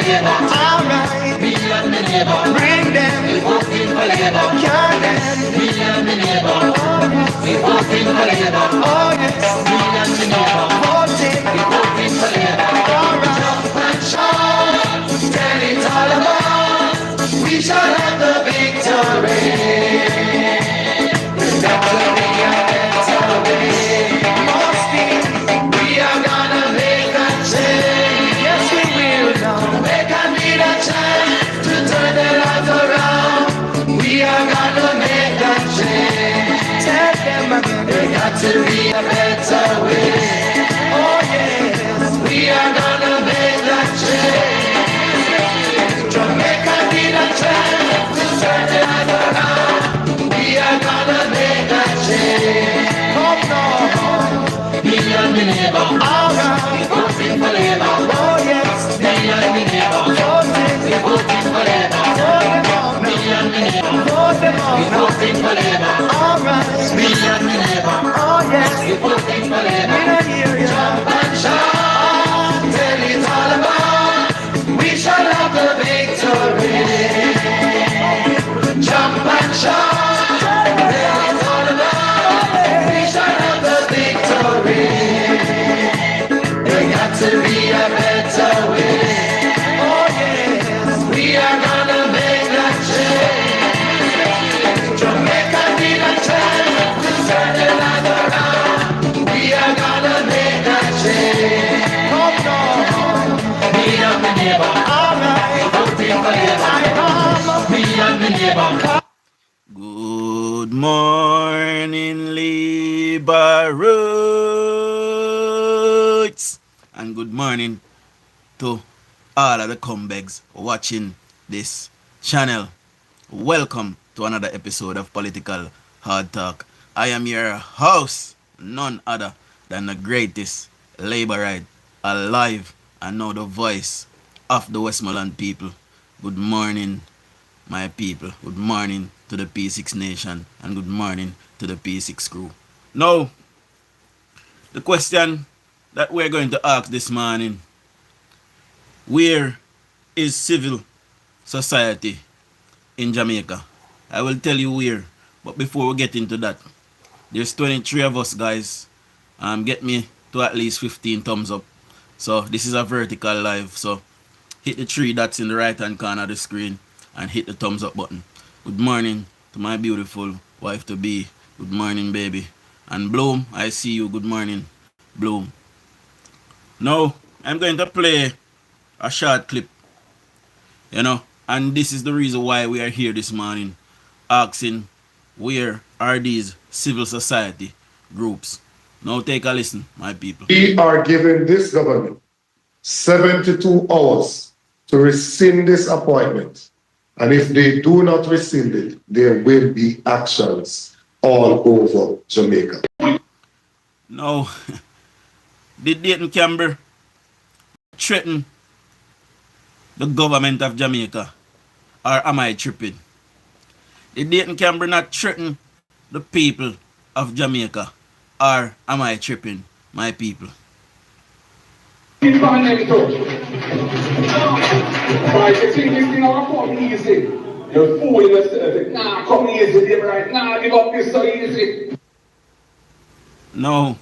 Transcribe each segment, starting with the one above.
Alright, me and me neighbor, bring them, we voting for Labour. Can them, me and me neighbor, we voting for Labour. Oh yes, me and me neighbor, voting, we voting for Labour. Alright, jump and shout, tell it all about. We shall have the victory. Got to be a better way. Must be, we are gonna make a change. Yes, we will now. They can be the chance to turn their lives around. We are gonna make a change. Tell them again. There got to be a better way. Oh yes, we are gonna make a change. Jamaica be the chance to turn their lives around. We are gonna make a change. Come on, me and me neighbor. Alright, voting for Labour. Oh yes, me and me neighbor. Voting, we voting for Labour. Me and me neighbor. We voting for Labour. Alright, me and me neighbor. Oh yes, we voting for Labour. Jump and shout, tell it all about. We shall have the victory. Jump and shout, tell it all about. We shall have the victory. There got to be a better way. Oh yes, we are gonna make that change. Jamaica need a chance to turn the life around. We are gonna make that change. Come on, me and my neighbor. Alright, voting for Labour. Me and my neighbor. Good morning, Labour Roots, and good morning to all of the comebacks watching this channel. Welcome to another episode of Political Hard Talk. I am your host, none other than the greatest Labourite alive, and now the voice of the Westmoreland people. Good morning, my people. Good morning to the P6 Nation, and good morning to the P6 crew. Now, the question that we're going to ask this morning: where is civil society in Jamaica? I will tell you where, but before we get into that, there's 23 of us, guys. Get me to at least 15 thumbs up. So this is a vertical live, so hit the 3 dots in the right hand corner of the screen and hit the thumbs up button. Good morning to my beautiful wife to be. Good morning, baby. And Bloom, I see you. Good morning, Bloom. Now, I'm going to play a short clip, and this is the reason why we are here this morning, asking where are these civil society groups. Now take a listen, my people. We are giving this government 72 hours to rescind this appointment. And if they do not rescind it, there will be actions all over Jamaica. Now, did Dayton Campbell threaten the government of Jamaica? Or am I tripping? Did Dayton Campbell not threaten the people of Jamaica? Or am I tripping, my people? But you think this thing will come easy? You're fooling yourself. Nah, come easy, they right now. Give up this so easy. No,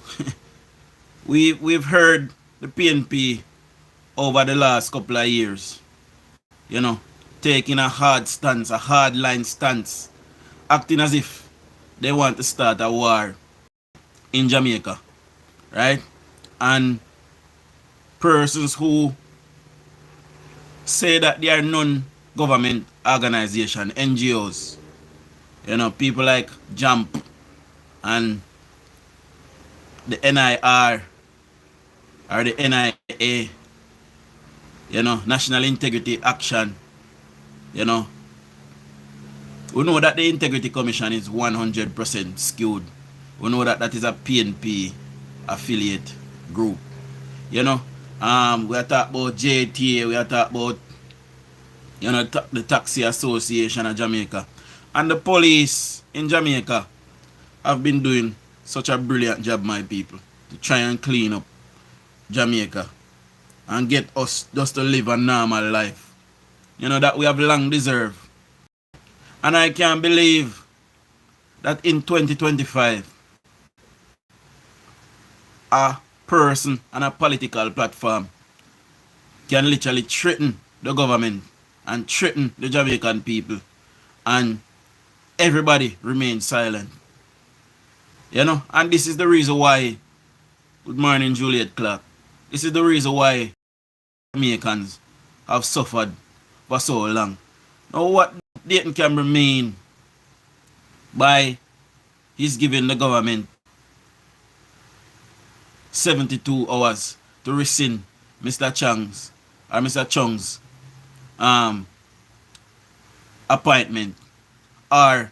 we've heard the PNP over the last couple of years, taking a hard stance, a hard line stance, acting as if they want to start a war in Jamaica, right? And persons who say that they are non-government organization, NGOs, people like JAMP and the NIR or the NIA, National Integrity Action, we know that the Integrity Commission is 100% skewed. We know that that is a PNP affiliate group. We are talking about JTA, we are talking about the Taxi Association of Jamaica. And the police in Jamaica have been doing such a brilliant job, my people, to try and clean up Jamaica. and get us just to live a normal life. You know, that we have long deserved. And I can't believe that in 2025, a person and a political platform can literally threaten the government and threaten the Jamaican people, and everybody remains silent. You know, and this is the reason why, good morning Juliet Clark, this is the reason why Jamaicans have suffered for so long. Now what Dayton Cameron mean by he's giving the government 72 hours to rescind Mr. Chung's appointment, or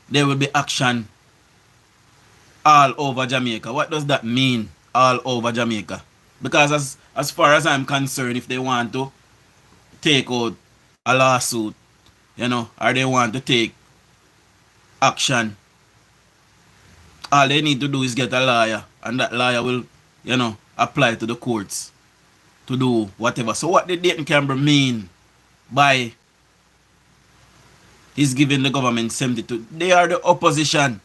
there will be action all over Jamaica. What does that mean, all over Jamaica? Because as far as I'm concerned, if they want to take out a lawsuit, you know, or they want to take action, all they need to do is get a lawyer, and that lawyer will, you know, apply to the courts to do whatever. So what did Dayton Cameron mean by he's giving the government 72? They are the opposition.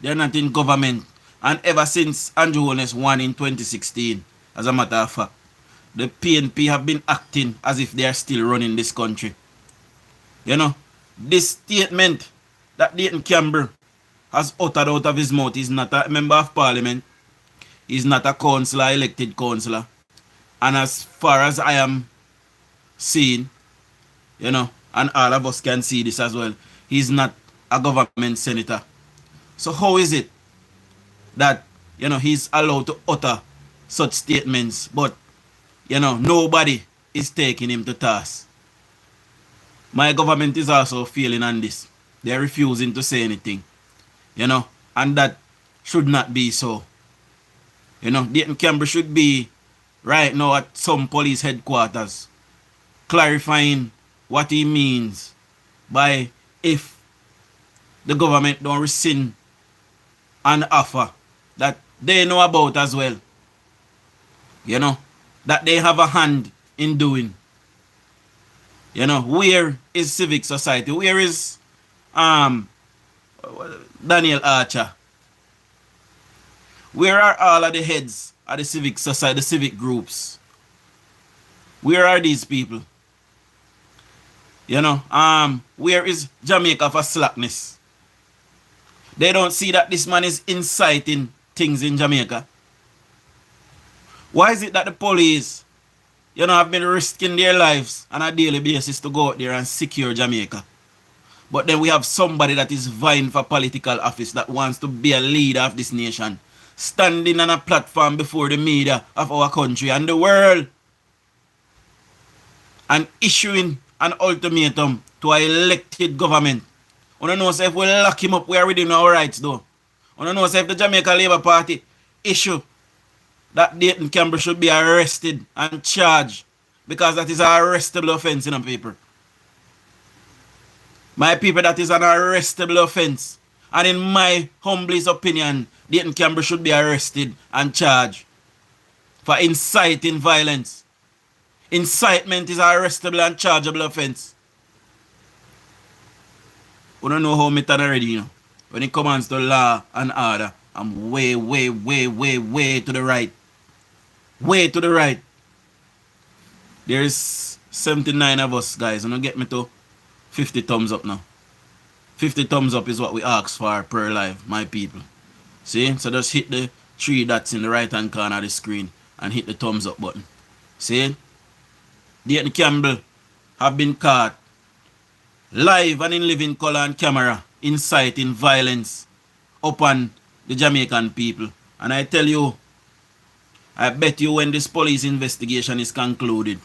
They're not in government. And ever since Andrew Holness won in 2016, as a matter of fact, the PNP have been acting as if they are still running this country. You know, this statement that Dayton Cameron has uttered out of his mouth, he's not a member of parliament, he's not a councillor, elected councillor. And as far as I am seeing, you know, and all of us can see this as well, he's not a government senator. So how is it that, you know, he's allowed to utter such statements, but, you know, nobody is taking him to task? My government is also failing on this. They're refusing to say anything, you know, and that should not be so. You know, Dayton Cameron should be right now at some police headquarters clarifying what he means by if the government don't rescind an offer that they know about as well, you know, that they have a hand in doing. You know, where is civic society? Where is Daniel Archer? Where are all of the heads of the civic society, the civic groups? Where are these people? You know, where is Jamaica for slackness? They don't see that this man is inciting things in Jamaica. Why is it that the police, you know, have been risking their lives on a daily basis to go out there and secure Jamaica? But then we have somebody that is vying for political office that wants to be a leader of this nation, standing on a platform before the media of our country and the world and issuing an ultimatum to an elected government. I don't know if we lock him up, we are within our rights though. I don't know if the Jamaica Labour Party issue that Dayton Cameron should be arrested and charged, because that is an arrestable offense in a paper. My people, that is an arrestable offense. And in my humblest opinion, Dayton Cameron should be arrested and charged for inciting violence. Incitement is an arrestable and chargeable offense. We don't know how me turn already, you know. When it comes to law and order, I'm way to the right. Way to the right. There's 79 of us, guys. And don't get me to 50 thumbs up now. 50 thumbs up is what we ask for per live, my people. See? So just hit the 3 dots in the right hand corner of the screen and hit the thumbs up button. See? Dayton Campbell have been caught live and in living color and camera inciting violence upon the Jamaican people. And I tell you, I bet you when this police investigation is concluded,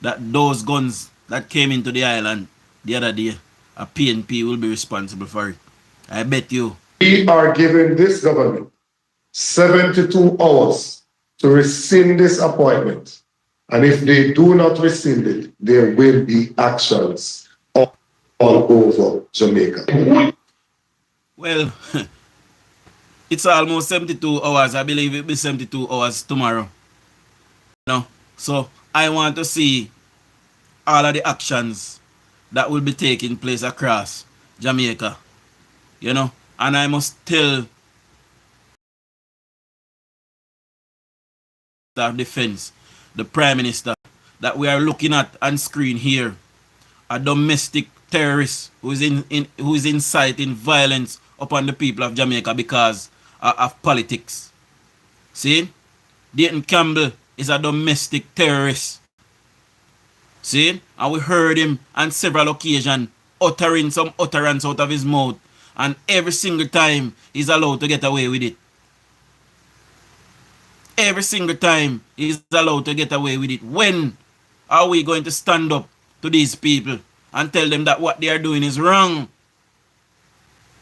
that those guns that came into the island the other day, a PNP will be responsible for it. I bet you. We are giving this government 72 hours to rescind this appointment. And if they do not rescind it, there will be actions all over Jamaica. Well, it's almost 72 hours. I believe it'll be 72 hours tomorrow. No, So I want to see all of the actions that will be taking place across Jamaica, you know. And I must tell the defense, the Prime Minister, that we are looking at on screen here a domestic terrorist who is inciting violence upon the people of Jamaica because of politics. See? Dayton Campbell is a domestic terrorist. See? And we heard him on several occasions uttering some utterance out of his mouth. And every single time he's allowed to get away with it. Every single time he's allowed to get away with it. When are we going to stand up to these people and tell them that what they are doing is wrong?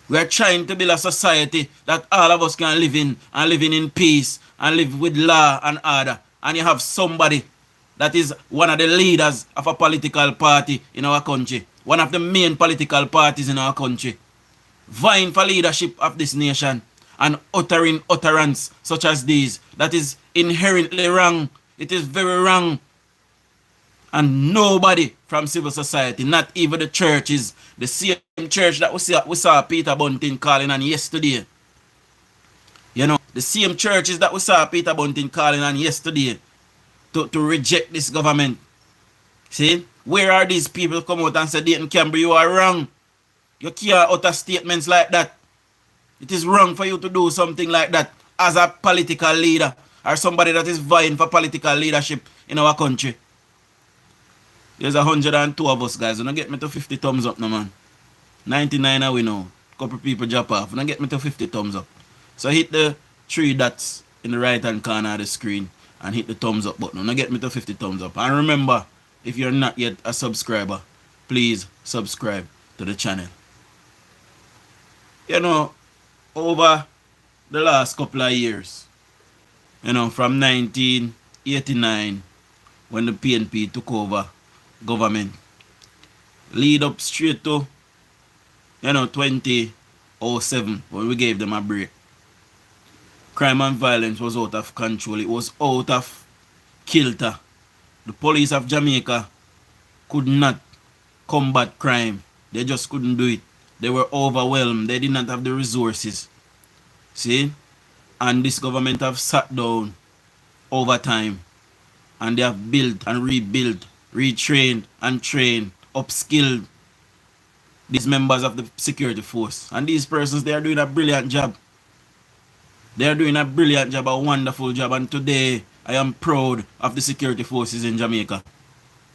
We are trying to build a society that all of us can live in, and living in peace and live with law and order. And you have somebody that is one of the leaders of a political party in our country, one of the main political parties in our country, vying for leadership of this nation and uttering utterance such as these. That is inherently wrong. It is very wrong. And nobody from civil society, not even the churches, the same church that we saw Peter Bunting calling on yesterday. You know, the same churches that we saw Peter Bunting calling on yesterday to reject this government. See, where are these people come out and say, Dayton Campbell, you are wrong. You can't utter statements like that. It is wrong for you to do something like that as a political leader or somebody that is vying for political leadership in our country. There's 102 of us, guys. When I get me to 50 thumbs up now, man. 99 are we now. Couple people drop off. When I get me to 50 thumbs up. So hit the 3 dots in the right hand corner of the screen and hit the thumbs up button. When I get me to 50 thumbs up. And remember, if you're not yet a subscriber, please subscribe to the channel. You know, over the last couple of years, you know, from 1989, when the PNP took over government, lead up straight to, you know, 2007, when we gave them a break, crime and violence was out of control. It was out of kilter. The police of Jamaica could not combat crime. They just couldn't do it. They were overwhelmed. They did not have the resources. See? And this government have sat down over time, and they have built and rebuilt, retrained and trained, upskilled these members of the security force. And these persons, they are doing a brilliant job. They are doing a brilliant job, a wonderful job. And today, I am proud of the security forces in Jamaica.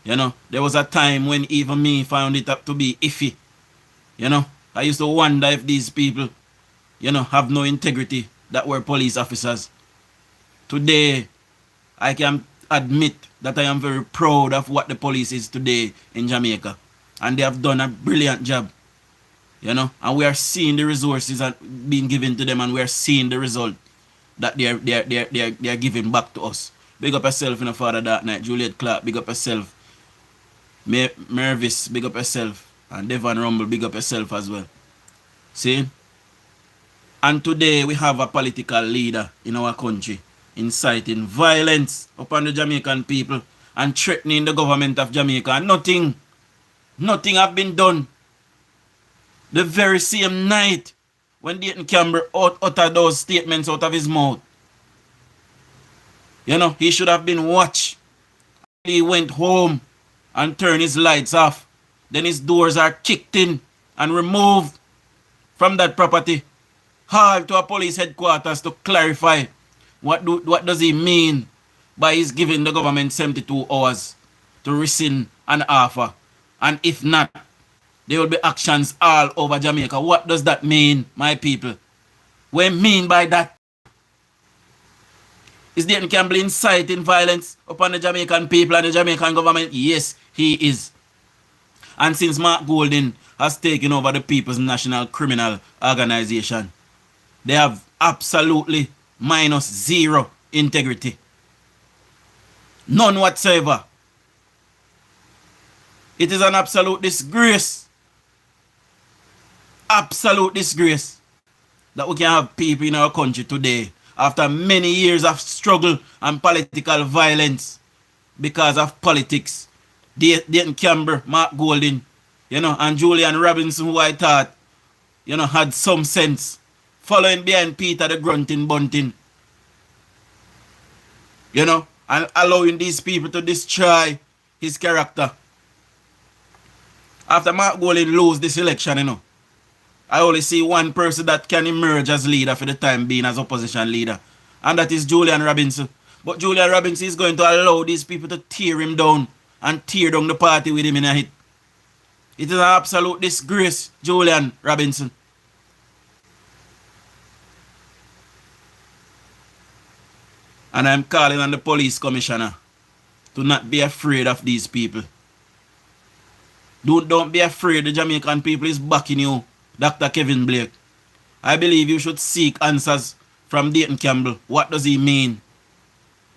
You know, there was a time when even me found it up to be iffy. You know, I used to wonder if these people, you know, have no integrity that were police officers. Today, I can admit that I am very proud of what the police is today in Jamaica. And they have done a brilliant job. You know, and we are seeing the resources that being given to them, and we are seeing the result that they are giving back to us. Big up yourself, you know, Father Dark Knight, Juliet Clark, big up yourself. Mervis, big up yourself. And Devon Rumble, big up yourself as well. See? And today we have a political leader in our country inciting violence upon the Jamaican people and threatening the government of Jamaica. And nothing have been done. The very same night when Dayton Campbell uttered those statements out of his mouth, you know, he should have been watched. He went home and turned his lights off. Then his doors are kicked in and removed from that property. Hauled to a police headquarters to clarify what does he mean by his giving the government 72 hours to rescind an offer. And if not, there will be actions all over Jamaica. What does that mean, my people? What I mean by that? Is Dayton Campbell inciting violence upon the Jamaican people and the Jamaican government? Yes, he is. And since Mark Golding has taken over the People's National Criminal Organization, they have absolutely -0 integrity. None whatsoever. It is an absolute disgrace. Absolute disgrace that we can have people in our country today, after many years of struggle and political violence, because of politics. Dayton Campbell, Mark Golding, and Julian Robinson, who I thought, had some sense, following behind Peter the Grunting Bunting, and allowing these people to destroy his character. After Mark Golding lose this election, I only see one person that can emerge as leader for the time being, as opposition leader, and that is Julian Robinson. But Julian Robinson is going to allow these people to tear him down and tear down the party with him in a hit. It is an absolute disgrace, Julian Robinson. And I'm calling on the police commissioner to not be afraid of these people. Don't be afraid. The Jamaican people is backing you, Dr. Kevin Blake. I believe you should seek answers from Dayton Campbell. What does he mean?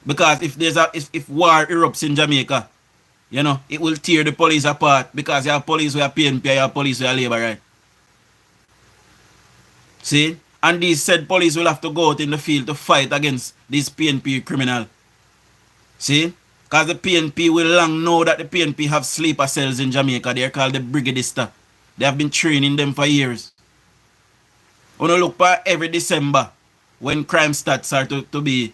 Because if war erupts in Jamaica, it will tear the police apart, because you have police who are PNP, you have police who are Labour, right? See? And these said police will have to go out in the field to fight against these PNP criminal. See? Because the PNP will long know that the PNP have sleeper cells in Jamaica. They are called the Brigadista. They have been training them for years. When you look for every December, when crime stats are to be,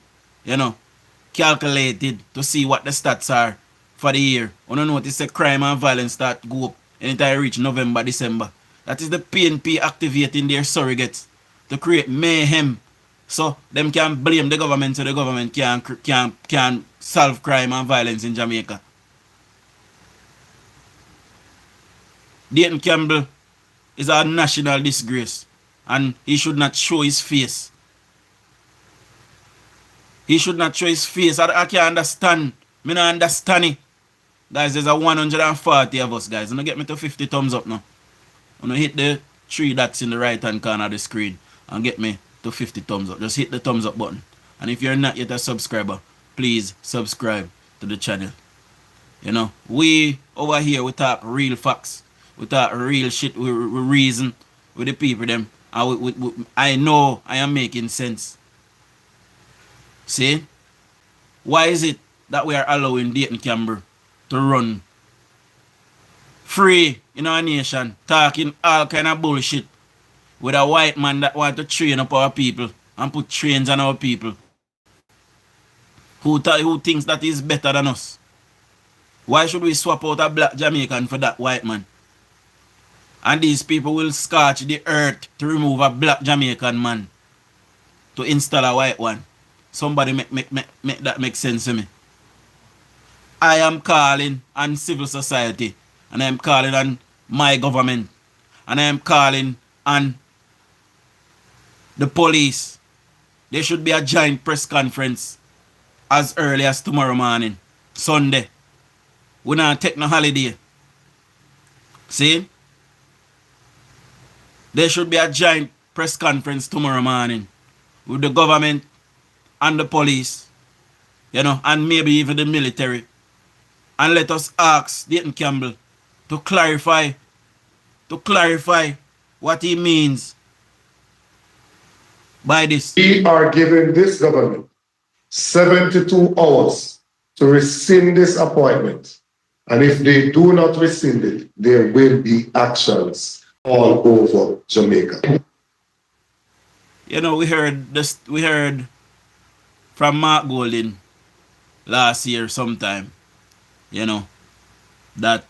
calculated to see what the stats are for the year. When you notice the crime and violence start go up anytime reach November, December. That is the PNP activating their surrogates to create mayhem, so them can blame the government, so the government can solve crime and violence in Jamaica. Dayton Campbell is a national disgrace, and he should not show his face. He should not show his face. I can't understand. Me not understand it. Guys, there's a 140 of us, guys. And get me to 50 thumbs up now. I'm gonna hit the 3 dots in the right hand corner of the screen and get me to 50 thumbs up. Just hit the thumbs up button. And if you're not yet a subscriber, please subscribe to the channel. We over here, we talk real facts. We talk real shit. We reason with the people them. And I know I am making sense. See? Why is it that we are allowing Dayton Campbell to run free in our nation, talking all kind of bullshit with a white man that want to train up our people and put trains on our people, who thinks that is better than us? Why should we swap out a black Jamaican for that white man? And these people will scorch the earth to remove a black Jamaican man to install a white one. Somebody make that make sense to me. I am calling on civil society, and I am calling on my government, and I am calling on the police. There should be a giant press conference as early as tomorrow morning, Sunday. We not take no holiday. See? There should be a giant press conference tomorrow morning with the government and the police, and maybe even the military. And let us ask Dayton Campbell to clarify what he means by this. We are giving this government 72 hours to rescind this appointment. And if they do not rescind it, there will be actions all over Jamaica. We heard from Mark Golding last year sometime, that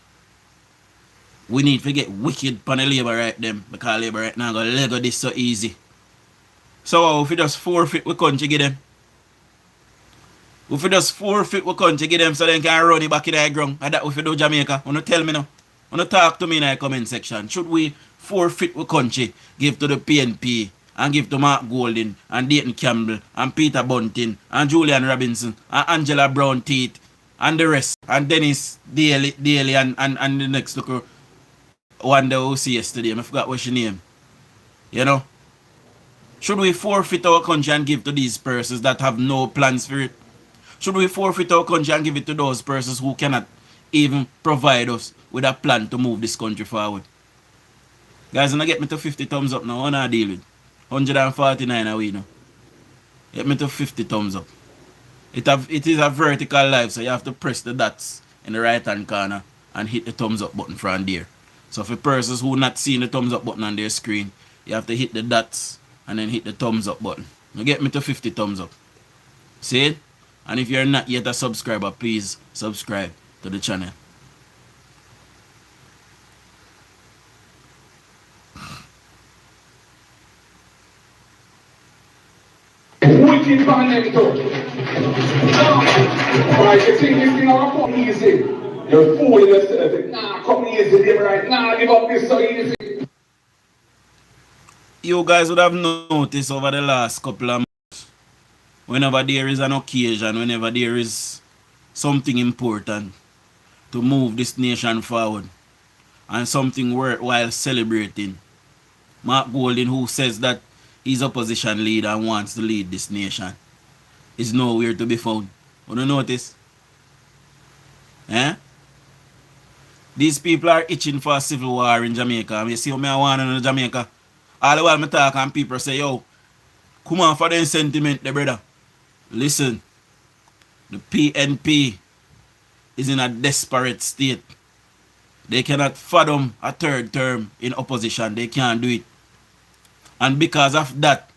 we need to get wicked on the Labour right them, because Labour right now gonna Lego this so easy. So if we just forfeit we country give them. If we just forfeit we country give them so they can run it back in the ground. And that if we do Jamaica. Wanna tell me now? Wanna talk to me in the comment section. Should we forfeit we country, give to the PNP, and give to Mark Golding, and Dayton Campbell, and Peter Bunting, and Julian Robinson, and Angela Brown Teeth, and the rest, and Dennis Daly and the next look one that we see yesterday, I forgot what's your name. Should we forfeit our country and give to these persons that have no plans for it? Should we forfeit our country and give it to those persons who cannot even provide us with a plan to move this country forward? Guys, when I get me to 50 thumbs up now, what I deal with? 149 are we now. Get me to 50 thumbs up. It is a vertical live, so you have to press the dots in the right hand corner and hit the thumbs up button from there. So for persons who not seeing the thumbs up button on their screen, you have to hit the dots and then hit the thumbs up button. You get me to 50 thumbs up. See it? And if you're not yet a subscriber, please subscribe to the channel. Wicked man them too. Right, you think this thing will come easy? You're fooling yourself. Nah, come easy, them right? Nah, give up this so easy. You guys would have noticed over the last couple of months, whenever there is an occasion, whenever there is something important to move this nation forward and something worthwhile celebrating, Mark Golding, who says that he's opposition leader and wants to lead this nation, is nowhere to be found. You don't notice? Eh? These people are itching for a civil war in Jamaica. You see what I want in Jamaica? All the while I talk and people say, yo, come on for the sentiment, the brother. Listen, the PNP is in a desperate state. They cannot fathom a third term in opposition. They can't do it. And because of that,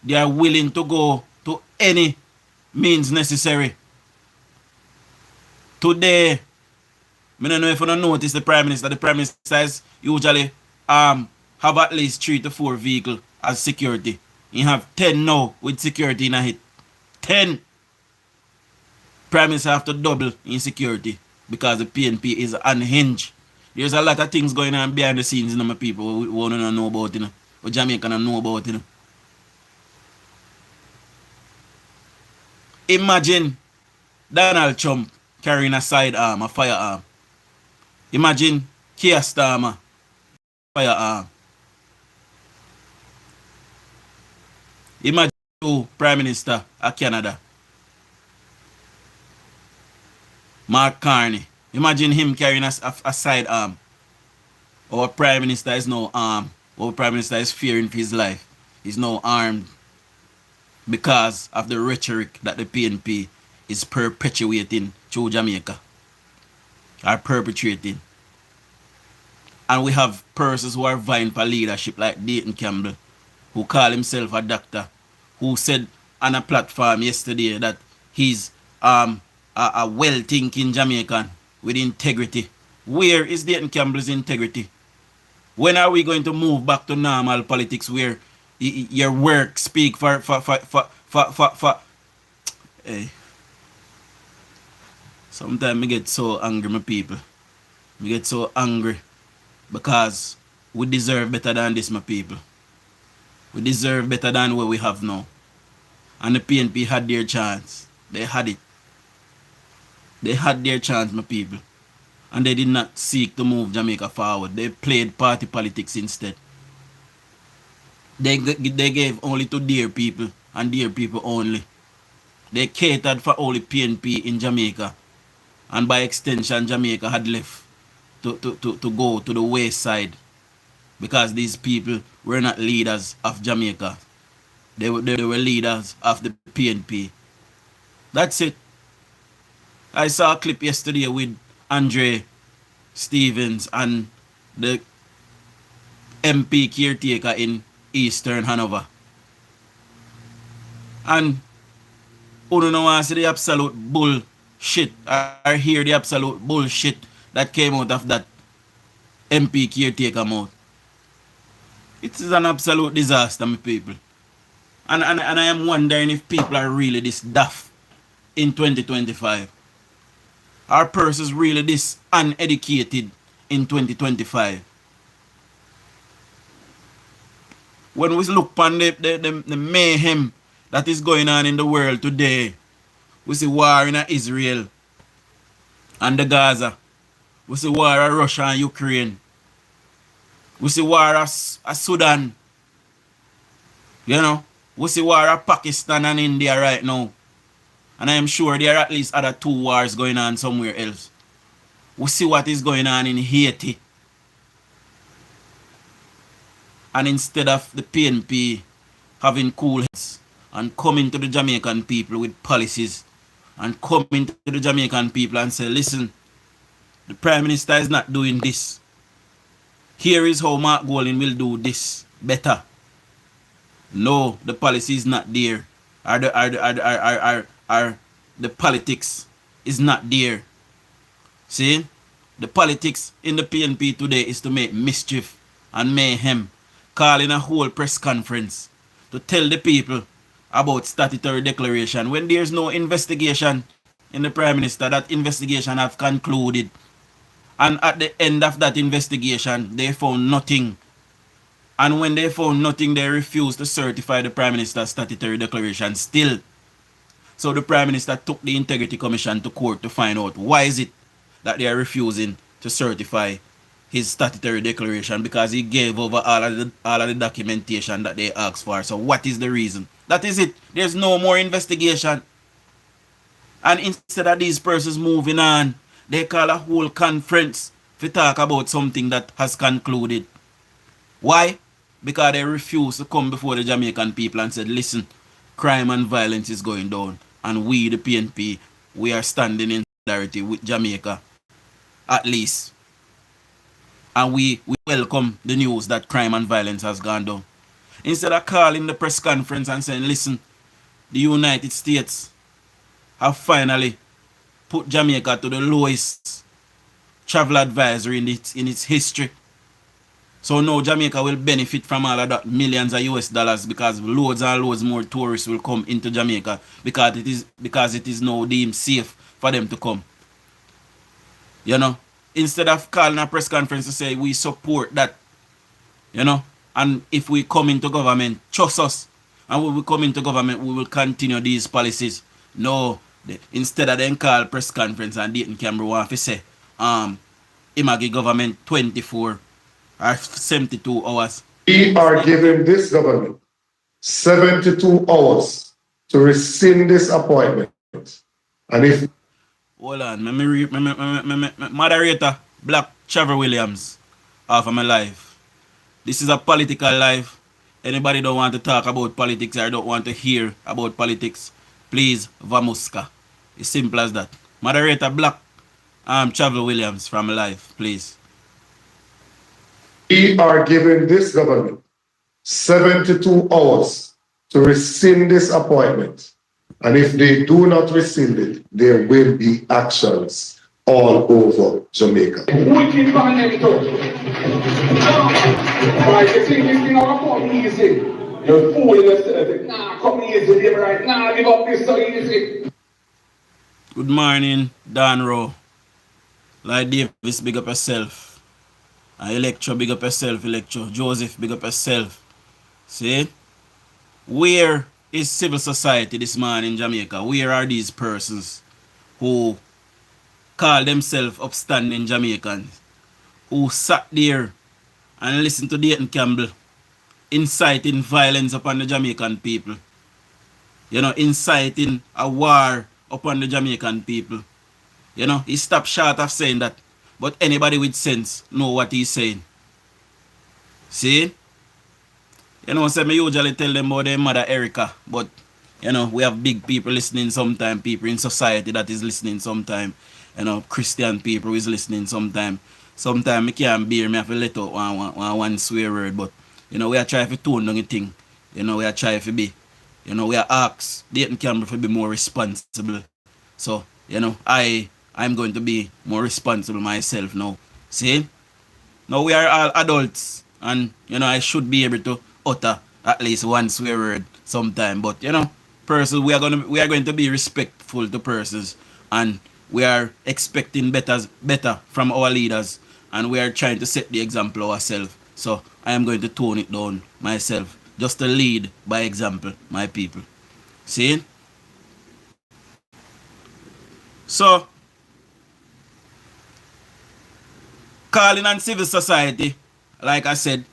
they are willing to go to any means necessary. Today, I don't know if you don't notice the Prime Minister. The Prime Minister is usually have at least 3 to 4 vehicles as security. You have 10 now with security in a hit. 10. Prime Minister have to double in security because the PNP is unhinged. There's a lot of things going on behind the scenes, you know, my people who want to know about, you know. What Jamaica don't know about, you know. Imagine Donald Trump carrying a sidearm, a firearm. Imagine Keir Starmer, firearm. Imagine you, Prime Minister of Canada, Mark Carney. Imagine him carrying a sidearm. Our Prime Minister is now armed. Our Prime Minister is fearing for his life. He's now armed because of the rhetoric that the PNP is perpetuating through Jamaica. Are perpetrating. And we have persons who are vying for leadership like Dayton Campbell, who call himself a doctor, who said on a platform yesterday that he's a well-thinking Jamaican with integrity. Where is Dayton Campbell's integrity? When are we going to move back to normal politics where your work speak for hey. Sometimes I get so angry, my people. I get so angry because we deserve better than this, my people. We deserve better than what we have now. And the PNP had their chance. They had it. They had their chance, my people. And they did not seek to move Jamaica forward. They played party politics instead. They gave only to their people and their people only. They catered for only PNP in Jamaica. And by extension, Jamaica had left to go to the wayside. Because these people were not leaders of Jamaica. They were leaders of the PNP. That's it. I saw a clip yesterday with Andre Stevens and the MP caretaker in Eastern Hanover. And who don't want to see the absolute bullshit or hear the absolute bullshit that came out of that MP caretaker mouth. It is an absolute disaster, my people. And I am wondering if people are really this daft in 2025. Are persons really this uneducated in 2025? When we look upon the mayhem that is going on in the world today, we see war in Israel and the Gaza. We see war in Russia and Ukraine. We see war in Sudan. You know, we see war in Pakistan and India right now. And I am sure there are at least other 2 wars going on somewhere else. We see what is going on in Haiti. And instead of the PNP having cool heads and coming to the Jamaican people with policies and coming to the Jamaican people and say, listen, the Prime Minister is not doing this. Here is how Mark Golding will do this better. No, the policy is not there. The politics is not there. See? The politics in the PNP today is to make mischief and mayhem, calling a whole press conference to tell the people about statutory declaration when there's no investigation in the Prime Minister. That investigation have concluded. And at the end of that investigation, they found nothing. And when they found nothing, they refused to certify the Prime Minister's statutory declaration still. So the Prime Minister took the Integrity Commission to court to find out why is it that they are refusing to certify his statutory declaration, because he gave over all of the documentation that they asked for. So what is the reason? That is it. There's no more investigation. And instead of these persons moving on, they call a whole conference to talk about something that has concluded. Why? Because they refuse to come before the Jamaican people and said, listen, crime and violence is going down. And we, the PNP, we are standing in solidarity with Jamaica, at least. And we welcome the news that crime and violence has gone down. Instead of calling the press conference and saying, listen, the United States have finally put Jamaica to the lowest travel advisory in its history. So now Jamaica will benefit from all of that millions of US dollars, because loads and loads more tourists will come into Jamaica because it is now deemed safe for them to come. You know, instead of calling a press conference to say we support that, you know, and if we come into government, trust us, and when we come into government, we will continue these policies. No, instead of them call press conference and Dayton Cameron want to say, Imagi government 24 or 72 hours. We are giving this government 72 hours to rescind this appointment. And if... Hold on, moderator, Black Trevor Williams, off of my life. This is a political life. Anybody don't want to talk about politics or don't want to hear about politics, please, vamuska. It's simple as that. Moderator, Black Trevor Williams from life, please. We are giving this government 72 hours to rescind this appointment. And if they do not rescind it, there will be actions all over Jamaica. Wicked man next door. Right, you think this thing all come easy. You're fooling yourself. Nah, come easy, them right. Nah, give up this so easy. Good morning, Dan Rowe. Like Davis, big up yourself. Electro, big up yourself, Electro. Joseph, big up yourself. See? Where is civil society this morning in Jamaica? Where are these persons who call themselves upstanding Jamaicans, who sat there and listened to Dayton Campbell inciting violence upon the Jamaican people? You know, inciting a war upon the Jamaican people. You know, he stopped short of saying that. But anybody with sense know what he's saying. See? You know, so I usually tell them about their mother Erica. But, you know, we have big people listening sometime. People in society that is listening sometime. You know, Christian people is listening sometime. Sometimes I can't bear me have to let out one swear word. But, you know, we are trying to tone down the thing. You know, we are trying to be. You know, we are asked Dayton Campbell to be more responsible. So, you know, I'm going to be more responsible myself now. See? Now we are all adults. And, you know, I should be able to utter at least one swear word sometime. But, you know, persons, we are going to be respectful to persons. And we are expecting better from our leaders. And we are trying to set the example ourselves. So I am going to tone it down myself. Just to lead by example, my people. See? So, calling on civil society, like I said,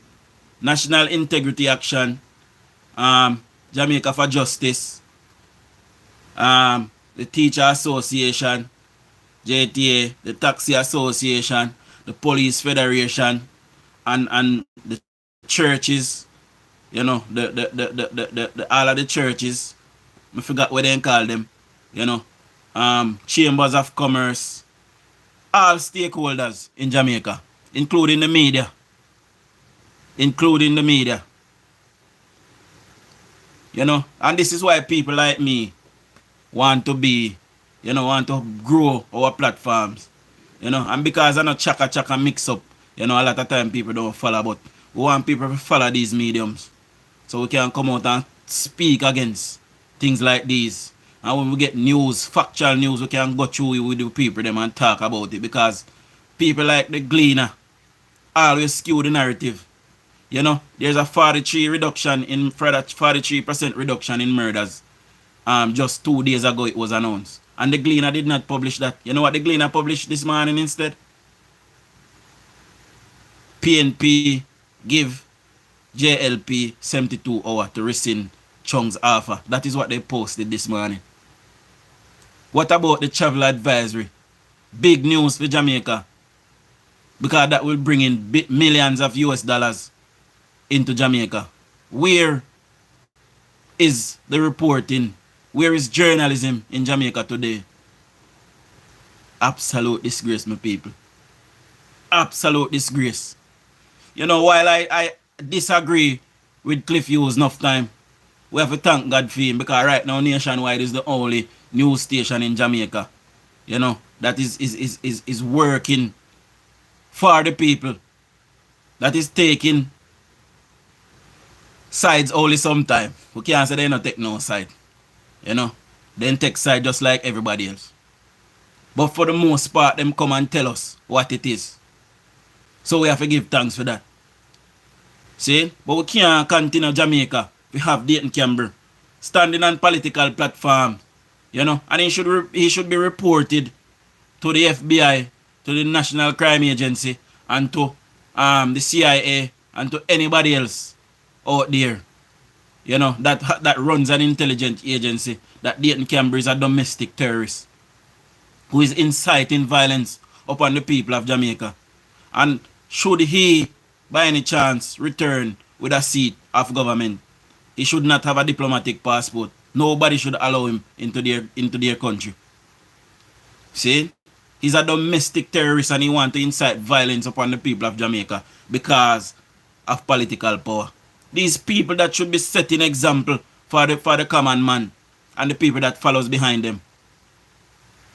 National Integrity Action, Jamaica for Justice, the Teacher Association, JTA, the Taxi Association, the Police Federation, and the churches, you know, the all of the churches, I forgot what they call them, you know, chambers of commerce, all stakeholders in Jamaica, including the media, you know, and this is why people like me want to be, you know, want to grow our platforms, you know, and because I know chaka mix up, you know, a lot of time people don't follow, but we want people to follow these mediums so we can come out and speak against things like these. And when we get news, factual news, we can go through it with the people them and talk about it, because people like the Gleaner always skew the narrative. You know, there's a 43% reduction in murders. Just 2 days ago it was announced. And the Gleaner did not publish that. You know what the Gleaner published this morning instead? PNP give JLP 72 hours to rescind Chung's offer. That is what they posted this morning. What about the travel advisory? Big news for Jamaica, because that will bring in millions of US dollars into Jamaica. Where is the reporting? Where is journalism in Jamaica today? Absolute disgrace, my people. Absolute disgrace. You know, while I disagree with Cliff Hughes enough time, we have to thank God for him, because right now Nationwide is the only news station in Jamaica, you know, that is working for the people, that is taking sides only sometime. We can't say they don't take no side, you know. They take side just like everybody else. But for the most part, them come and tell us what it is. So we have to give thanks for that. See? But we can't continue Jamaica. We have Dayton Campbell standing on political platform, you know, and he should be reported to the FBI, to the National Crime Agency, and to the CIA, and to anybody else out there, you know, that runs an intelligence agency, that Dayton Campbell is a domestic terrorist who is inciting violence upon the people of Jamaica. And should he, by any chance, return with a seat of government, he should not have a diplomatic passport. Nobody should allow him into their country. See? He's a domestic terrorist and he wants to incite violence upon the people of Jamaica because of political power. These people that should be setting example for the common man and the people that follows behind them.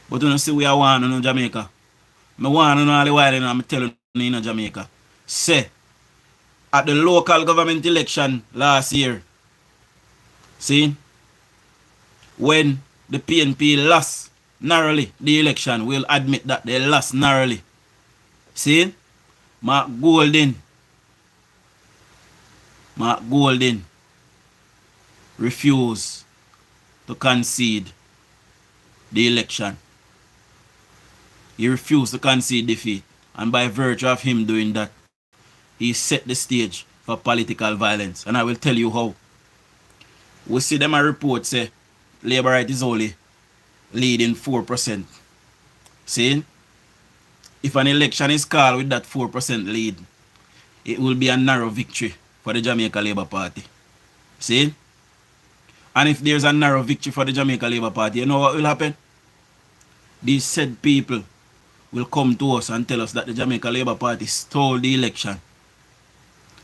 But you know, see, we are one in Jamaica. I want to know all the while, and I'm telling you in Jamaica. Say, at the local government election last year, see, when the PNP lost narrowly the election, we'll admit that they lost narrowly. See, Mark Golding refused to concede the election. He refused to concede defeat, and by virtue of him doing that, he set the stage for political violence. And I will tell you how. We see them a report say Labour right is only leading 4%. See? If an election is called with that 4% lead, it will be a narrow victory for the Jamaica Labour Party. See? And if there's a narrow victory for the Jamaica Labour Party, you know what will happen? These said people will come to us and tell us that the Jamaica Labour Party stole the election.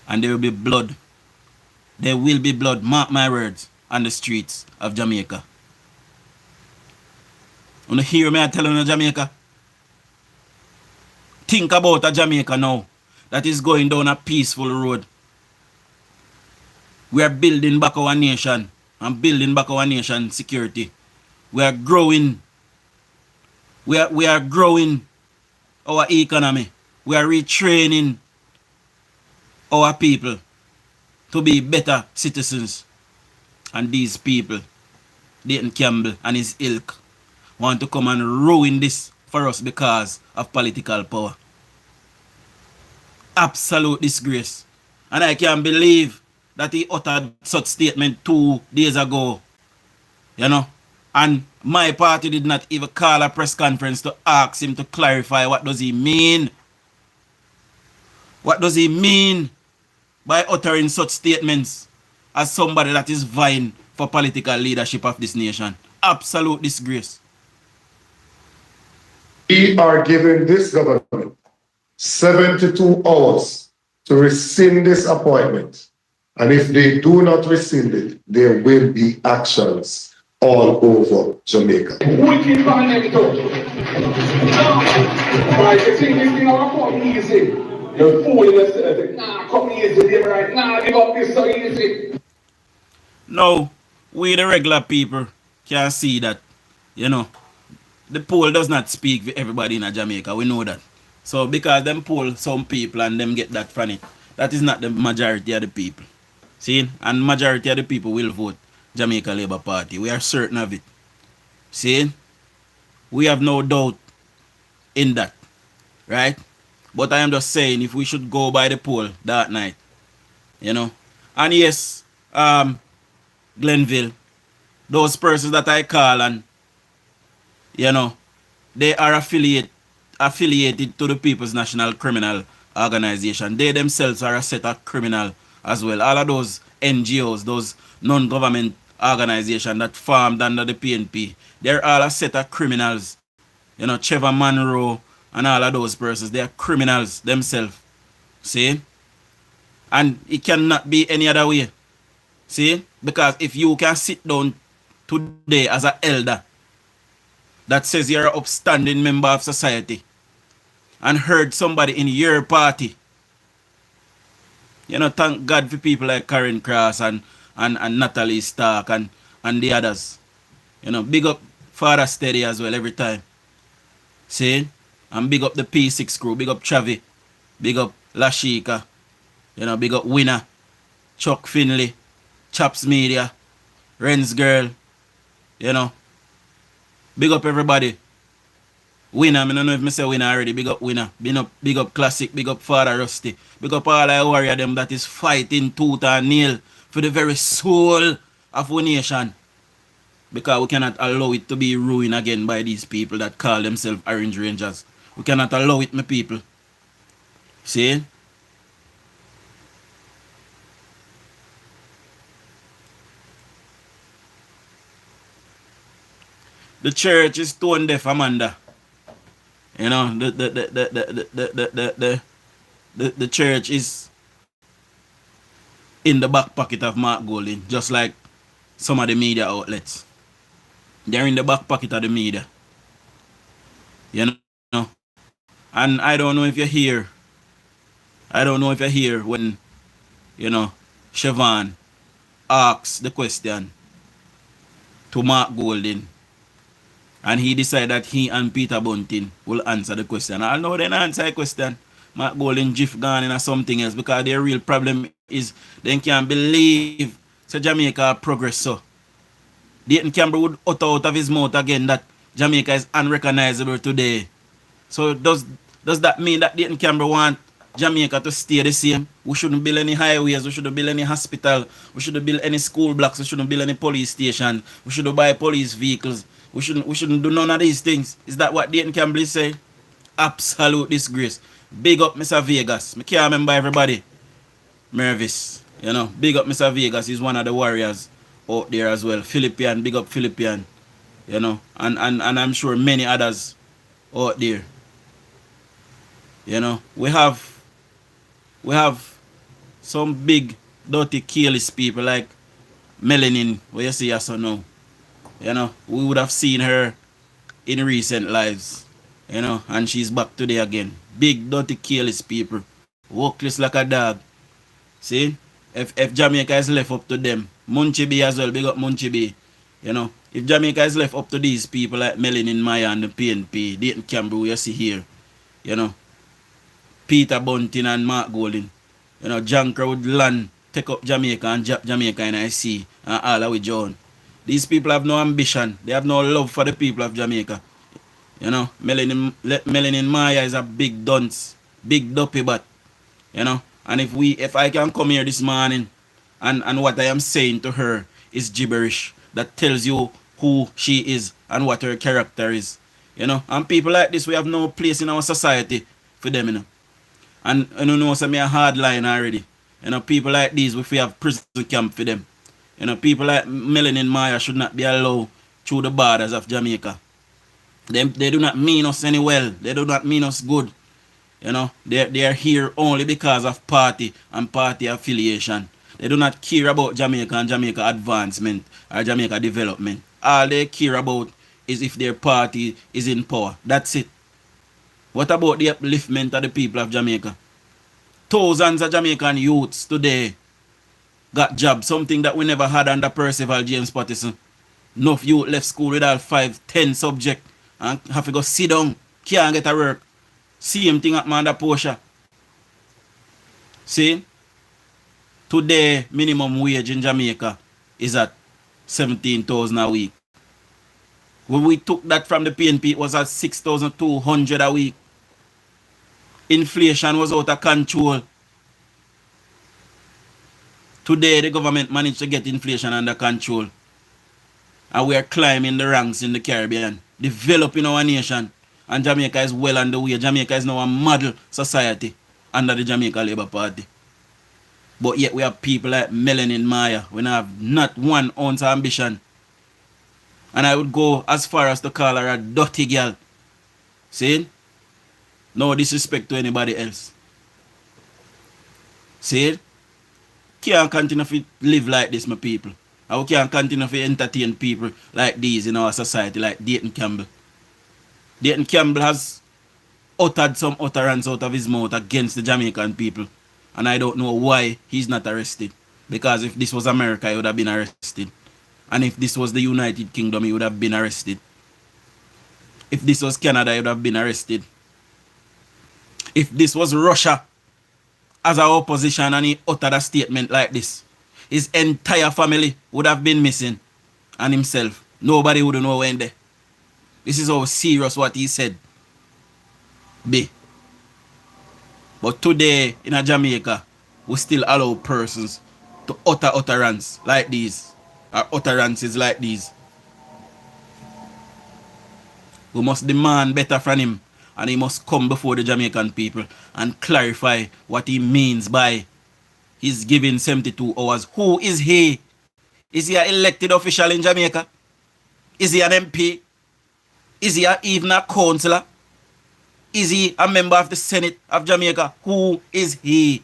And there will be blood. There will be blood, mark my words, on the streets of Jamaica. You hear me telling you, Jamaica? Think about a Jamaica now that is going down a peaceful road. We are building back our nation and building back our nation security. We are growing. We are growing our economy. We are retraining our people to be better citizens. And these people, Dayton Campbell and his ilk, want to come and ruin this for us because of political power. Absolute disgrace. And I can't believe that he uttered such statement 2 days ago. You know? And my party did not even call a press conference to ask him to clarify what does he mean. What does he mean by uttering such statements as somebody that is vying for political leadership of this nation. Absolute disgrace. We are giving this government 72 hours to rescind this appointment. And if they do not rescind it, there will be actions all over Jamaica. Wicked man them too. Right, you think this thing will come easy. You're fooling yourself. Nah, come easy, them right. Nah, give up this so easy. Now, we the regular people can see that, you know, the poll does not speak for everybody in Jamaica. We know that. So because them poll some people and them get that from it, that is not the majority of the people. See? And majority of the people will vote Jamaica Labour Party. We are certain of it. See? We have no doubt in that. Right? But I am just saying if we should go by the poll that night. You know? And yes, Glenville, those persons that I call and you know, they are affiliated to the People's National Criminal Organization. They themselves are a set of criminal as well. All of those NGOs, those non-government organizations that formed under the PNP, they're all a set of criminals. You know, Trevor Monroe and all of those persons, they are criminals themselves. See? And it cannot be any other way. See? Because if you can sit down today as an elder that says you're an upstanding member of society and heard somebody in your party, you know, thank God for people like Karen Cross and Natalie Stark and the others. You know, big up Father Steady as well every time. See? And big up the P6 crew, big up Chavi, big up Lashika, you know, big up Winner, Chuck Finley, Chaps Media, Ren's Girl, you know. Big up everybody. Winner, I don't know if I say Winner already. Big up Winner. Big up Classic. Big up Father Rusty. Big up all our warrior them that is fighting tooth and nail for the very soul of our nation. Because we cannot allow it to be ruined again by these people that call themselves Orange Rangers. We cannot allow it, my people. See? The church is tone deaf, Amanda. You know, the church is in the back pocket of Mark Golding, just like some of the media outlets. They're in the back pocket of the media. You know? And I don't know if you're here. I don't know if you're here when, you know, Siobhan asks the question to Mark Golding. And he decided that he and Peter Bunting will answer the question. I know they don't answer the question. Mark Golding Jiff gone into something else because their real problem is they can't believe so Jamaica progress so. Dayton Campbell would utter out of his mouth again that Jamaica is unrecognizable today. So does that mean that Dayton Campbell want Jamaica to stay the same? We shouldn't build any highways, we shouldn't build any hospital, we shouldn't build any school blocks, we shouldn't build any police station, we shouldn't buy police vehicles. We shouldn't do none of these things. Is that what Dayton Campbell say? Absolute disgrace. Big up Mr. Vegas. I can't remember everybody. Mervis. You know, big up Mr. Vegas. He's one of the warriors out there as well. Philippian, big up Philippian. You know, and I'm sure many others out there. You know, we have some big dirty careless people like Melanin, where you see us now. You know, we would have seen her in recent lives. You know, and she's back today again. Big, dirty, careless people. Workless like a dog. See? If Jamaica is left up to them, Munchie B as well, big up Munchie B. You know, if Jamaica is left up to these people like Melanin Maya and the PNP, Dayton Campbell, you see here. You know, Peter Bunting and Mark Golding. You know, Janker would land, take up Jamaica and drop Jamaica in the sea and all the way John. These people have no ambition. They have no love for the people of Jamaica. You know, Melanin Maya is a big dunce, big dopey butt. You know, and if I can come here this morning and what I am saying to her is gibberish that tells you who she is and what her character is. You know, and people like this, we have no place in our society for them, you know. And you know, so me a hard line already. You know, people like these, if we have prison camp for them. You know, people like Melanin Maya should not be allowed through the borders of Jamaica. They do not mean us any well. They do not mean us good. You know, they are here only because of party and party affiliation. They do not care about Jamaica and Jamaica advancement or Jamaica development. All they care about is if their party is in power. That's it. What about the upliftment of the people of Jamaica? Thousands of Jamaican youths today got jobs, something that we never had under Percival James Patterson. Enough youth left school with all 5, 10 subjects and have to go sit down, can't get a work. Same thing at under Portia. See? Today, minimum wage in Jamaica is at 17,000 a week. When we took that from the PNP, it was at 6,200 a week. Inflation was out of control. Today, the government managed to get inflation under control. And we are climbing the ranks in the Caribbean, developing our nation. And Jamaica is well on the way. Jamaica is now a model society under the Jamaica Labour Party. But yet we have people like Melanin Maya. We have not 1 ounce of ambition. And I would go as far as to call her a dirty girl. See? No disrespect to anybody else. See? Can't continue to live like this, my people. And we can't continue to entertain people like these in our society, like Dayton Campbell. Dayton Campbell has uttered some utterance out of his mouth against the Jamaican people. And I don't know why he's not arrested. Because if this was America, he would have been arrested. And if this was the United Kingdom, he would have been arrested. If this was Canada, he would have been arrested. If this was Russia as our opposition and he uttered a statement like this, his entire family would have been missing. And himself. Nobody would know when there. This is how serious what he said be. But today in Jamaica, we still allow persons to utter utterance like these. Or utterances like these. We must demand better from him. And he must come before the Jamaican people and clarify what he means by he's giving 72 hours. Who is he? Is he an elected official in Jamaica? Is he an MP? Is he even a councillor? Is he a member of the Senate of Jamaica? Who is he?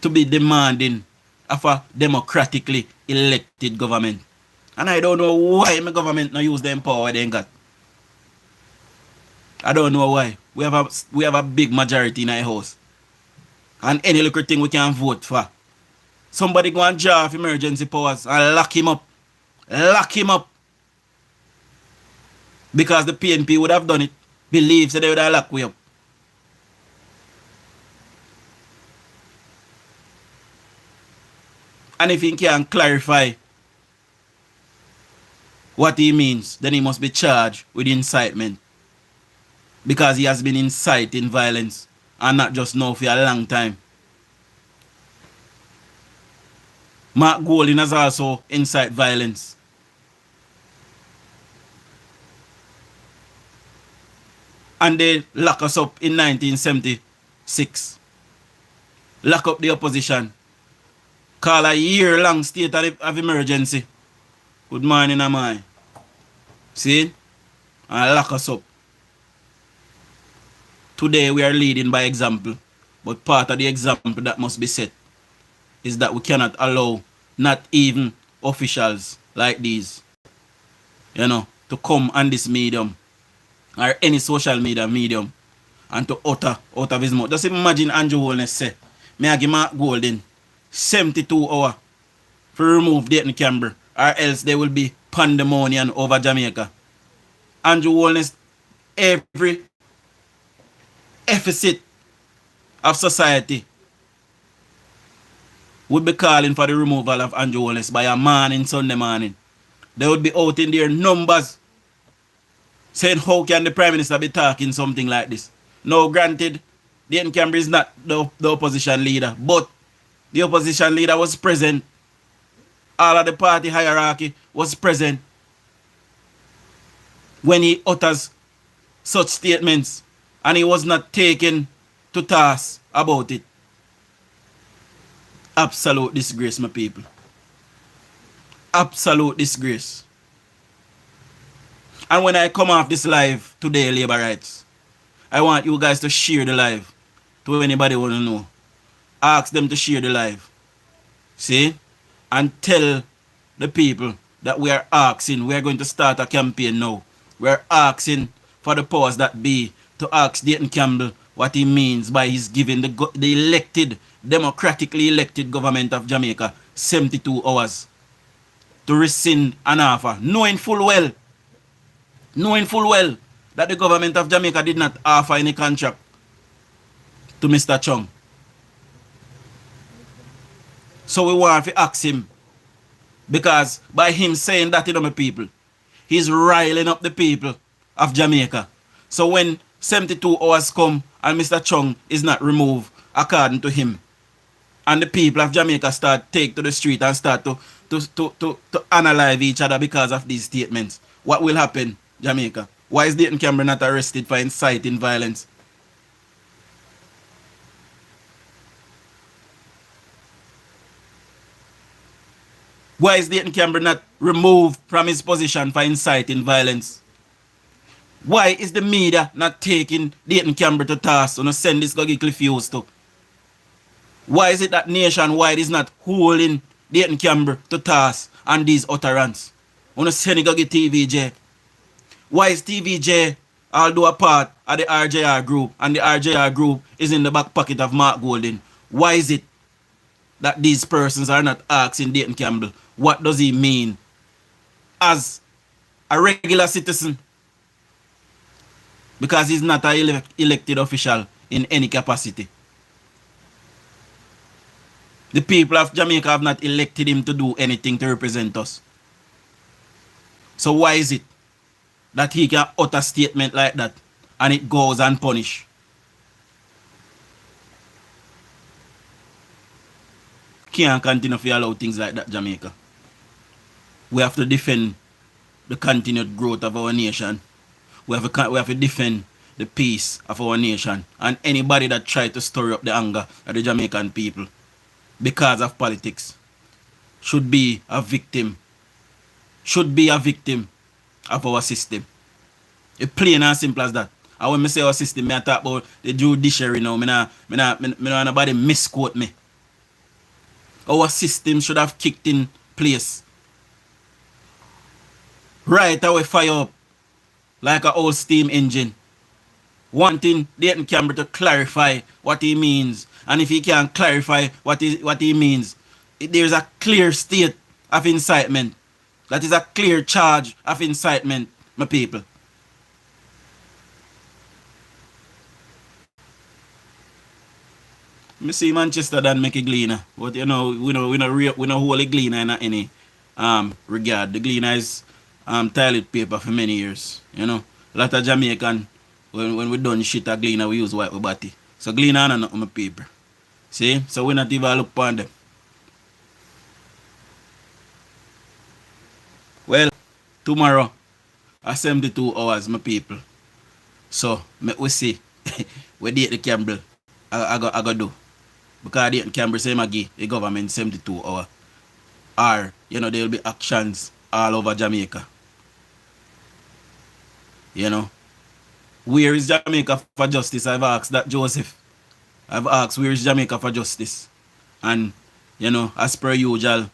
To be demanding of a democratically elected government. And I don't know why my government not use them power they got. I don't know why. We have a big majority in our house. And any little thing we can vote for. Somebody go and draw off emergency powers and lock him up. Lock him up. Because the PNP would have done it. Believes that they would have locked we up. And if he can clarify what he means, then he must be charged with incitement. Because he has been inciting violence. And not just now for a long time. Mark Golding has also incited violence. And they lock us up in 1976. Lock up the opposition. Call a year-long state of emergency. Good morning, am I? See? And lock us up. Today we are leading by example. But part of the example that must be set is that we cannot allow not even officials like these, to come on this medium or any social media medium and to utter out of his mouth. Just imagine Andrew Holness say, may I give Mark Golding 72 hours to remove Dayton Campbell or else there will be pandemonium over Jamaica. Andrew Holness, every deficit of society would be calling for the removal of Andrew Holness by a man in Sunday morning. They would be out in their numbers saying how can the Prime Minister be talking something like this. Now granted, Dayton Campbell is not the opposition leader, but the opposition leader was present. All of the party hierarchy was present when he utters such statements and he was not taken to task about it. Absolute disgrace, my people. Absolute disgrace. And when I come off this live today, Labor Rights, I want you guys to share the live to anybody who want to know. Ask them to share the live. See? And tell the people that we are asking, we are going to start a campaign now. We are asking for the powers that be to ask Dayton Campbell what he means by his giving the elected, democratically elected government of Jamaica 72 hours to rescind an offer, knowing full well that the government of Jamaica did not offer any contract to Mr. Chung. So we want to ask him, because by him saying that to my people, he's riling up the people of Jamaica. So when 72 hours come and Mr. Chung is not removed according to him, and the people of Jamaica start take to the street and start to analyze each other because of these statements, what will happen, Jamaica? Why is Dayton Campbell not arrested for inciting violence? Why is Dayton Campbell not removed from his position for inciting violence? Why is the media not taking Dayton Campbell to task and send this guy Cliff Hughes to? Why is it that Nationwide is not holding Dayton Campbell to task on these utterances? On send go get TVJ. Why is TVJ although a part of the RJR group, and the RJR group is in the back pocket of Mark Golding? Why is it that these persons are not asking Dayton Campbell what does he mean as a regular citizen? Because he's not an elected official in any capacity. The people of Jamaica have not elected him to do anything to represent us. So why is it that he can utter a statement like that and it goes unpunished? Can't continue to allow things like that, Jamaica. We have to defend the continued growth of our nation. We have to defend the peace of our nation. And anybody that tries to stir up the anger of the Jamaican people because of politics should be a victim. Should be a victim of our system. It's plain and simple as that. And when I say our system, I talk about the judiciary now. I don't nobody misquote me. Our system should have kicked in place. Right away fire up like an old steam engine. Wanting Dayton Campbell to clarify what he means. And if he can't clarify what he means, there's a clear state of incitement. That is a clear charge of incitement, my people. I see Manchester than make a gleaner. But we know whole gleaner in any regard. The gleaner is toilet paper for many years. A lot of Jamaican, when we done shit a gleaner, we use white body. So gleaner and not my paper. See? So we not even look upon them. Well, tomorrow, 72 hours, my people. So, we see what Dayton Campbell I go do. Because Dayton Campbell say give the government 72 hours. Or, there will be actions all over Jamaica. Where is Jamaica for justice? I've asked that, Joseph. I've asked, where is Jamaica for justice? And, as per usual,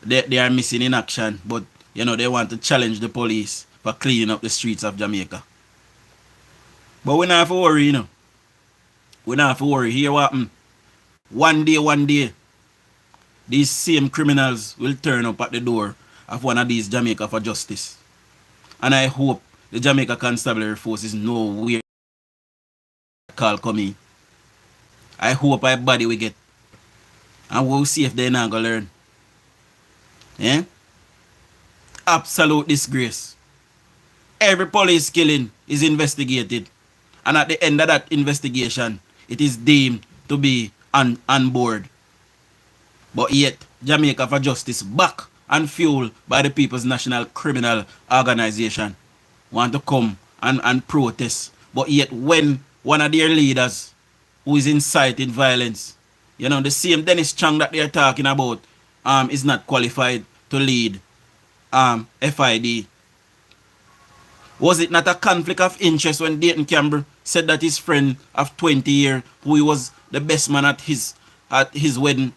they are missing in action. But, they want to challenge the police for cleaning up the streets of Jamaica. But we don't have to worry, We don't have to worry. Here what happen? One day, these same criminals will turn up at the door of one of these Jamaica for justice. And I hope the Jamaica Constabulary Forces know where call coming. I hope everybody will get. And we'll see if they're not going to learn. Yeah? Absolute disgrace. Every police killing is investigated. And at the end of that investigation, it is deemed to be on board. But yet, Jamaica for Justice, back and fueled by the People's National Criminal Organization, want to come and protest But yet when one of their leaders who is inciting violence, you know, the same Dennis Chang that they are talking about is not qualified to lead FID. Was it not a conflict of interest when Dayton Campbell said that his friend of 20 years, who he was the best man at his wedding,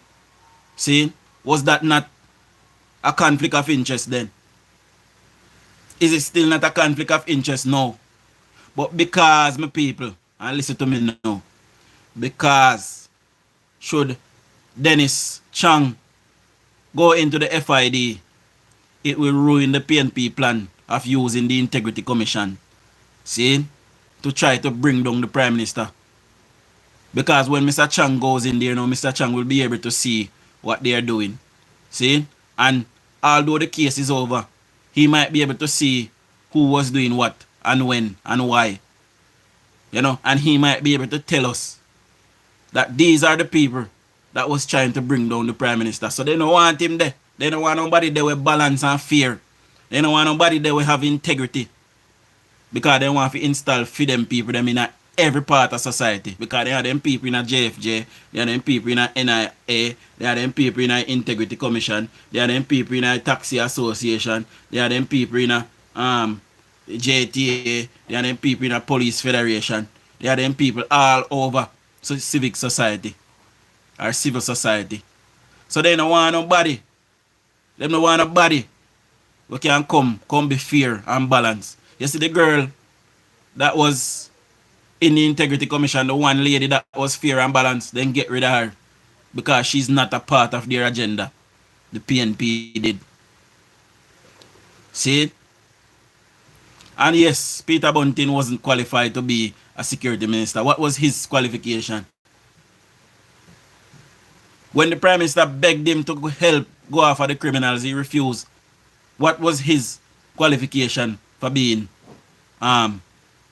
see, was that not a conflict of interest then? Is it still not a conflict of interest now? But because, my people, and listen to me now, because should Dennis Chang go into the FID, it will ruin the PNP plan of using the Integrity Commission, see, to try to bring down the Prime Minister. Because when Mr. Chang goes in there now, Mr. Chang will be able to see what they are doing, see? And although the case is over, he might be able to see who was doing what and when and why, you know, and he might be able to tell us that these are the people that was trying to bring down the Prime Minister. So they don't want him there. They don't want nobody there with balance and fear. They don't want nobody there with have integrity. Because they want to install for them people them in every part of society. Because they are them people in a JFJ, they are them people in a NIA, they are them people in a Integrity Commission, they are them people in a Taxi Association, they are them people in a JTA, they are them people in a Police Federation, they are them people all over civic society or civil society. So they don't want nobody. They don't want nobody who can come be fair and balanced. You see the girl that was in the Integrity Commission, the one lady that was fair and balanced, then get rid of her because she's not a part of their agenda. The PNP did. See? And yes, Peter Bunting wasn't qualified to be a security minister. What was his qualification? When the Prime Minister begged him to help go after the criminals, he refused. What was his qualification for being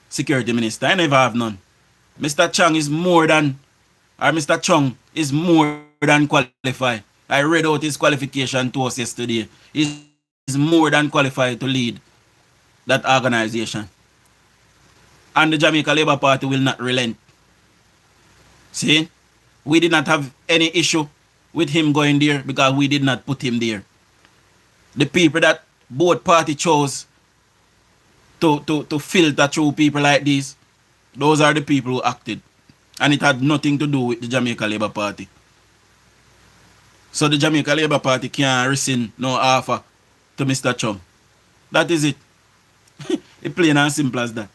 security minister? I never have none. Mr. Chang is more than qualified. I read out his qualification to us yesterday. He's more than qualified to lead that organization. And the Jamaica Labour Party will not relent. See? We did not have any issue with him going there because we did not put him there. The people that both party chose to filter through people like these, those are the people who acted. And it had nothing to do with the Jamaica Labour Party. So the Jamaica Labour Party can't rescind no offer to Mr. Chong. That is it. It's plain and simple as that.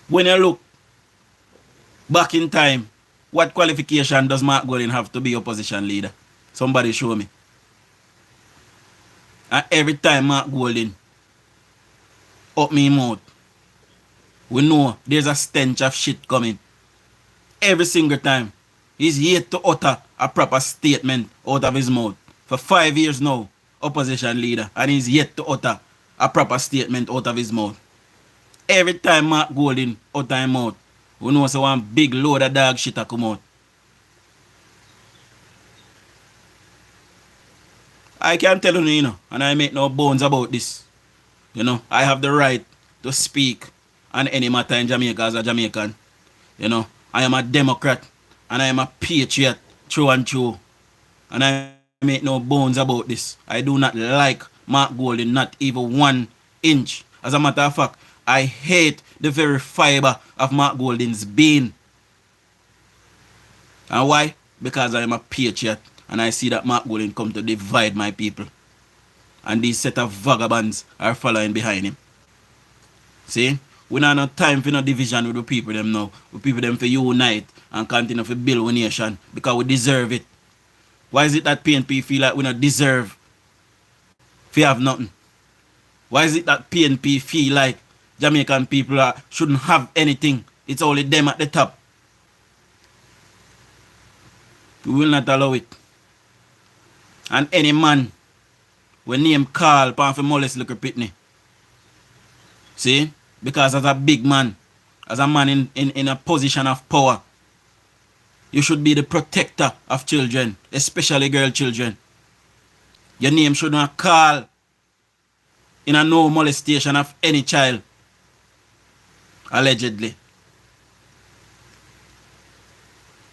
When you look back in time, what qualification does Mark Golding have to be opposition leader? Somebody show me. And every time Mark Golding up me mouth, we know there's a stench of shit coming. Every single time. He's yet to utter a proper statement out of his mouth. For 5 years now, opposition leader, and he's yet to utter a proper statement out of his mouth. Every time Mark Golding utter his mouth, we know so one big load of dog shit a come out. I can tell you, and I make no bones about this. You know, I have the right to speak on any matter in Jamaica as a Jamaican. You know, I am a Democrat and I am a patriot through and through. And I make no bones about this. I do not like Mark Golding, not even 1 inch. As a matter of fact, I hate the very fiber of Mark Golding's being. And why? Because I am a patriot and I see that Mark Golding come to divide my people. And these set of vagabonds are following behind him. See? We don't have no time for no division with the people them now. With people them for unite and continue to build a nation because we deserve it. Why is it that PNP feel like we don't deserve if we have nothing? Why is it that PNP feel like Jamaican people shouldn't have anything? It's only them at the top. We will not allow it. And any man when name call pan for molest little pitney. See? Because as a big man, as a man in a position of power, you should be the protector of children, especially girl children. Your name should not call in a no molestation of any child, allegedly.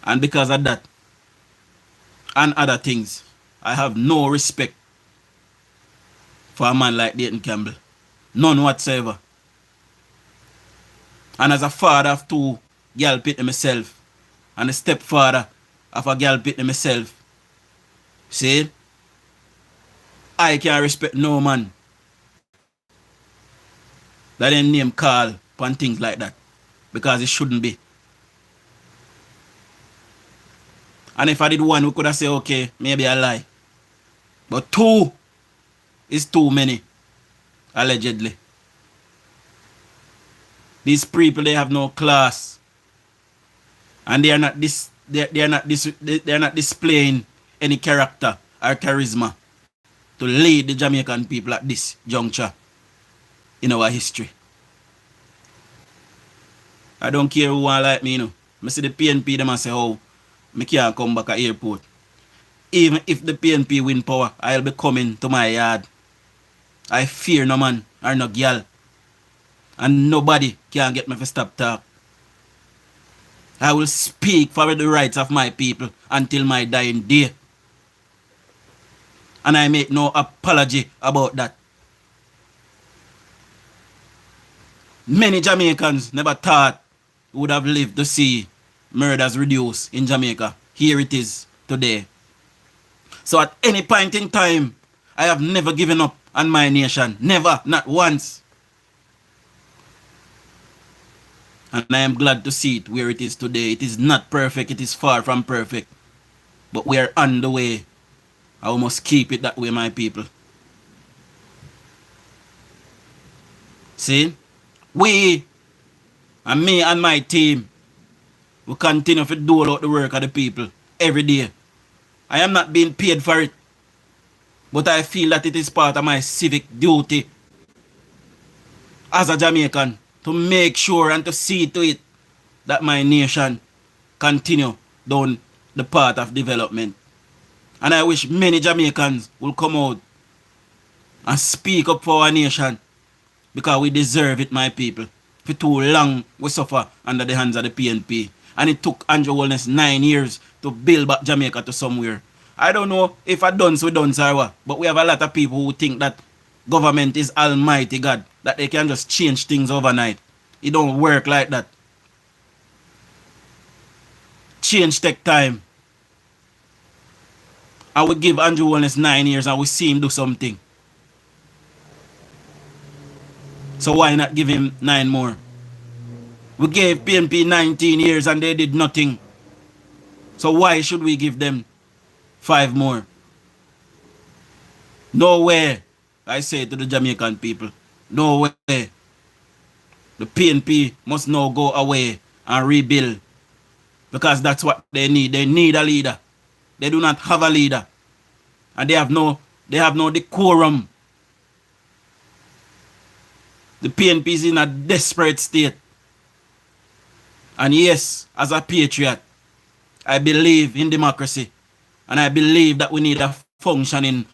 And because of that and other things, I have no respect for a man like Dayton Campbell. None whatsoever. And as a father of two girl pitney myself, and a stepfather of a girl pitney myself, see, I can't respect no man that them name call upon things like that. Because it shouldn't be. And if I did one, we could have said, okay, maybe I lie. But two is too many, allegedly. These people, they have no class. And they are not displaying any character or charisma to lead the Jamaican people at this juncture in our history. I don't care who want like me, you know. I see the PNP, them and say, oh, I can't come back at airport. Even if the PNP win power, I'll be coming to my yard. I fear no man or no girl. And nobody can get me to stop talk. I will speak for the rights of my people until my dying day. And I make no apology about that. Many Jamaicans never thought would have lived to see murders reduced in Jamaica. Here it is today. So at any point in time, I have never given up on my nation. Never, not once. And I am glad to see it where it is today. It is not perfect. It is far from perfect. But we are on the way. I must keep it that way, my people. See? We, and me and my team, will continue to do out the work of the people every day. I am not being paid for it. But I feel that it is part of my civic duty as a Jamaican to make sure and to see to it that my nation continue down the path of development. And I wish many Jamaicans will come out and speak up for our nation because we deserve it, my people. For too long we suffer under the hands of the PNP. And it took Andrew Holness 9 years to build back Jamaica to somewhere. I don't know if I done so done or what, but we have a lot of people who think that government is almighty God, that they can just change things overnight. It don't work like that. Change take time. I will give Andrew Holness 9 years and we see him do something. So why not give him 9 more? We gave PNP 19 years and they did nothing. So why should we give them 5 more? No way, I say to the Jamaican people. No way. The PNP must now go away and rebuild. Because that's what they need. They need a leader. They do not have a leader. And they have no decorum. The PNP is in a desperate state. And yes, as a patriot, I believe in democracy. And I believe that we need a functioning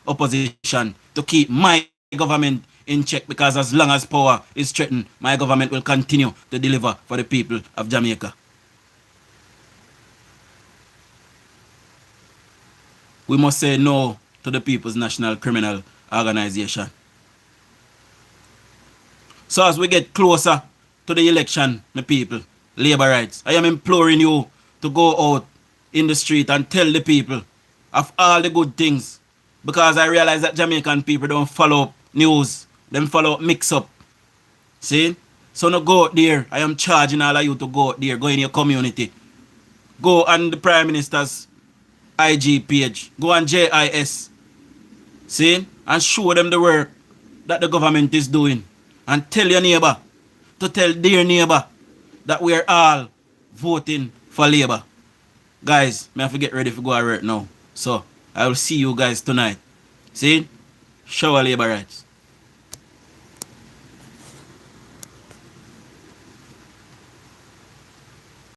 opposition to keep my government in check, because as long as power is threatened, my government will continue to deliver for the people of Jamaica. We must say no to the People's National Criminal Organization. So as we get closer to the election, my people, labor rights, I am imploring you to go out in the street and tell the people of all the good things, because I realize that Jamaican people don't follow up news, them follow up mix up. See? So now go out there. I am charging all of you to go out there, go in your community. Go on the Prime Minister's IG page, go on JIS, see, and show them the work that the government is doing. And tell your neighbor to tell their neighbor that we are all voting for Labour. Guys, may I have to get ready for go to work now. So, I will see you guys tonight. See? Show our Labour rights.